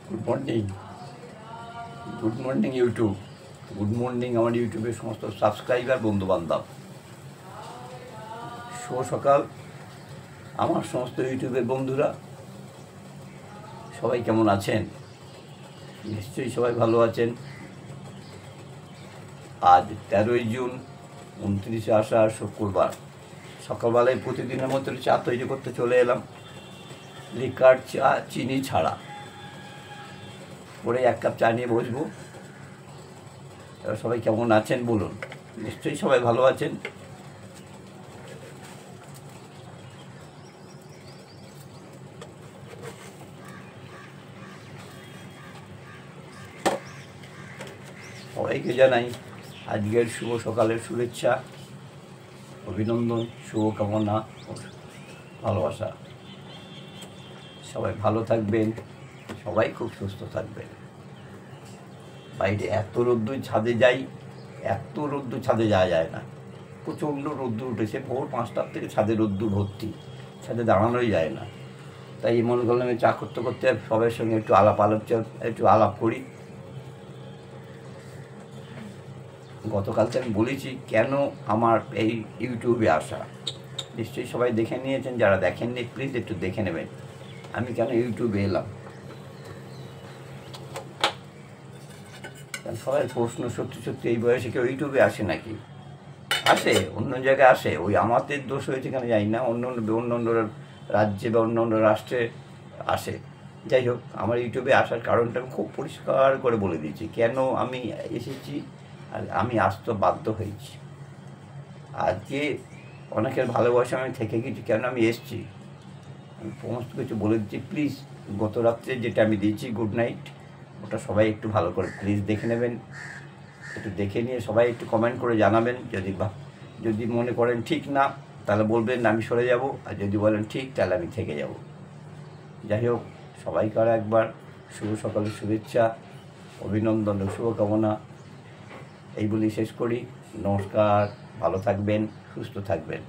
Good morning, good morning YouTube, good morning আমার ইউটিউবের সমস্ত সাবস্ক্রাইবার বন্ধুবান্ধব। শুভ সকাল আমার সমস্ত ইউটিউবের বন্ধুরা, সবাই কেমন আছেন? নিশ্চয়ই সবাই ভালো আছেন। আজ 13ই জুন, 29শে আষাঢ়, শুক্রবার। সকালবেলায় প্রতিদিনের মতো চা তৈরি করতে চলে এলাম, লিকার চা, চিনি ছাড়া। পরে 1 কাপ চা নিয়ে বসবো। সবাই কেমন আছেন বলুন? নিশ্চয়ই সবাই ভালো আছেন। সবাইকে জানাই আজকের শুভ সকালের শুভেচ্ছা, অভিনন্দন, শুভকামনা ও ভালোবাসা। সবাই ভালো থাকবেন, সবাই খুব সুস্থ থাকবেন। বাইরে এত রোদ্দুর, ছাদে যাই, এত রোদ্দুর, ছাদে যাওয়া যায় না। প্রচণ্ড রোদ্দুর উঠেছে, ভোর 5টার থেকে ছাদে রোদ্দুর ভর্তি, ছাদে দাঁড়ানোই যায় না। তাই মনে করলাম চা করতে করতে সবার সঙ্গে একটু আলাপ করি। গতকালকে আমি বলেছি কেন আমার এই ইউটিউবে আসা। নিশ্চয়ই সবাই দেখে নিয়েছেন, যারা দেখেননি প্লিজ একটু দেখে নেবেন আমি কেন ইউটিউবে এলাম। সবাই প্রশ্ন, সত্যি সত্যি এই বয়সে কেউ ইউটিউবে আসে নাকি? আসে, অন্য জায়গায় আসে। ওই আমাদের দোষ হয়েছে কেন জানি না, অন্য রাজ্যে বা অন্য রাষ্ট্রে আসে। যাই হোক, আমার ইউটিউবে আসার কারণটা আমি খুব পরিষ্কার করে বলে দিয়েছি কেন আমি এসেছি আর আমি আসতে বাধ্য হয়েছি। আজকে অনেকের ভালোবাসা আমি থেকে গেছি, কেন আমি এসেছি আমি সমস্ত কিছু বলে দিচ্ছি। প্লিজ গত রাত্রে যেটা আমি দিয়েছি গুড নাইট, ওটা সবাই একটু ভালো করে প্লিজ দেখে নেবেন। একটু দেখে নিয়ে সবাই একটু কমেন্ট করে জানাবেন। যদি মনে করেন ঠিক না, তাহলে বলবেন, আমি সরে যাব। আর যদি বলেন ঠিক, তাহলে আমি থেকে যাব। যাই হোক, সবাইকে আর একবার শুভ সকালের শুভেচ্ছা, অভিনন্দন ও শুভকামনা এই বলেই শেষ করি। নমস্কার, ভালো থাকবেন, সুস্থ থাকবেন।